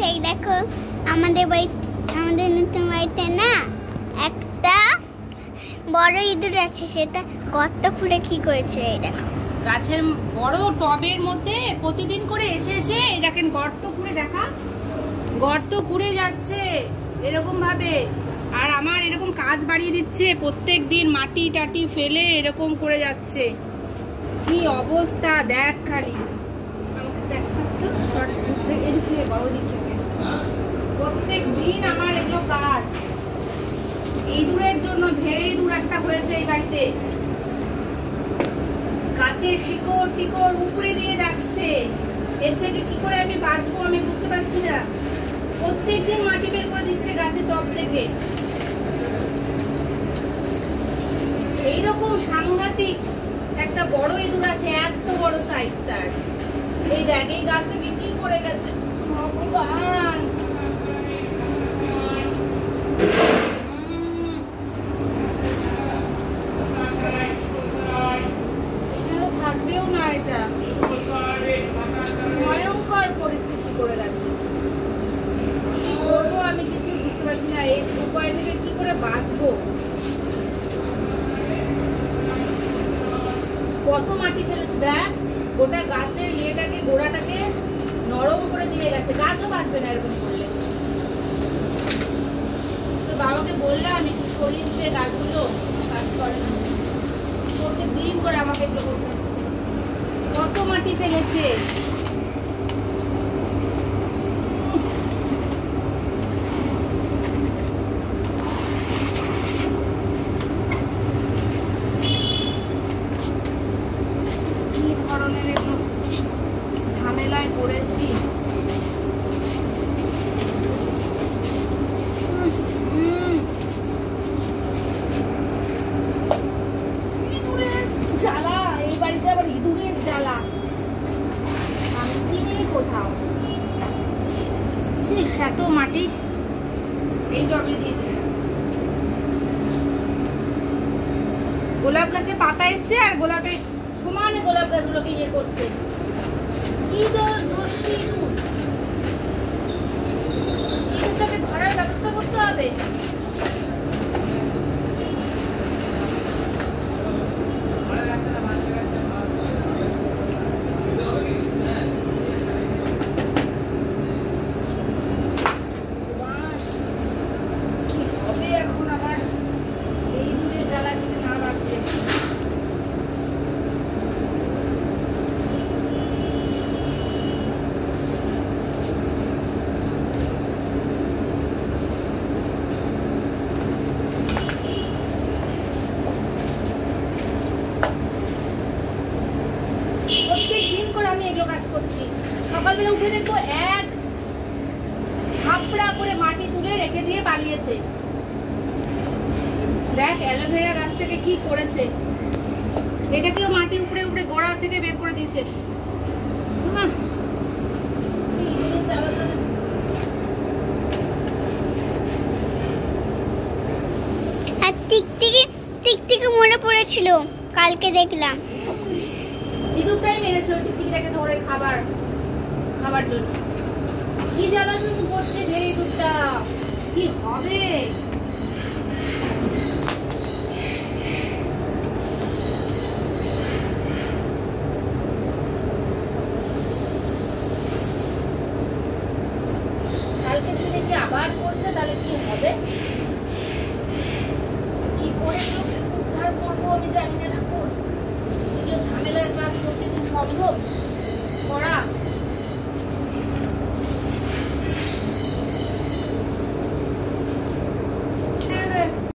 এই দেখো আমাদের নতুন বাড়িতে না একটা বড় ইঁদুর আছে, সেটা গর্ত খুঁড়ে কি করেছে এই দেখো। গাছের বড় টবের মধ্যে প্রতিদিন করে এসে এসে দেখেন গর্ত খুঁড়ে, দেখা গর্ত খুঁড়ে যাচ্ছে এরকম ভাবে। আর আমার এরকম কাজ বাড়িয়ে দিচ্ছে, প্রত্যেক দিন মাটি টাটি ফেলে এরকম করে যাচ্ছে। কি অবস্থা দেখ খালি, প্রত্যেক দিন আমার এগুলো কাজ। ইঁদুরের জন্য ঢেরে ইঁদুর একটা হয়েছে এই বাড়িতে। গাছের শিকড় টিকড় উপরে দিয়ে যাচ্ছে, এর থেকে কি করে আমি বাঁচবো আমি বুঝতে পারছি না। প্রত্যেকদিন মাটি বের করে দিচ্ছে গাছের টব থেকে। এইরকম সাংঘাতিক একটা বড় ইঁদুর আছে, এত বড় সাইজ তার। এই দেখ এই গাছটাকে কি করে গেছে ভগবান। থাকবেও না, এটা ভয়ঙ্কর পরিস্থিতি করে গেছে। কি করবো আমি কিছু বুঝতে পারছি না, এই উপায় থেকে কি করে বাঁচবো। কত মাটি ফেলেছে দেখ, গোটা গাছের ইয়েটাকে গোড়াটাকে নরম করে দিয়ে গেছে। গাছও বাঁচবে না এরকম করলে। তোর বাবাকে বললাম একটু সরিয়ে দিতে গাছগুলো, কাজ করে না, প্রত্যেক দিন করে আমাকে এগুলো করতে হচ্ছে। কত মাটি ফেলেছে। কি ধরনের এগুলো ঝামেলায় পড়েছি। ইঁদুরের জ্বালা, এই বাড়িতে আবার ইঁদুরের জ্বালা শান্তি নেই কোথাও। এত মাটি এই টবে দিয়ে দিলাম। গোলাপ গাছে পাতা এসছে আর গোলাপের সমানে গোলাপ গাছগুলোকে ইয়ে করছে। ইঁদুরটাকে ধরার ব্যবস্থা করতে হবে। এখন আমার এই ইঁদুরের জ্বালা থেকে না বাঁচে। প্রত্যেকদিন করে আমি এগুলো কাজ করছি। সকালবেলা উঠে দেখবো এক ঝাপড়া করে মাটি তুলে রেখে দিয়ে পালিয়েছে। দেখ অ্যালোভেরা গাছটাকে কি করেছে, এটাকেও মাটি উপরে উপরে গোড়া থেকে বের করে দিয়েছে। টিকটিকি মরে পড়েছিল কালকে দেখলাম। ইঁদুরটাই মেরেছে ওই টিকটিকিটাকে ধরে খাবার জন্য। কি জ্বালা শুধু করছে ঢেরে ইঁদুরটা, কি হবে। কালকে যদি কি আবার করছে তাহলে কি হবে, কি করে উদ্ধার করবো আমি জানি না।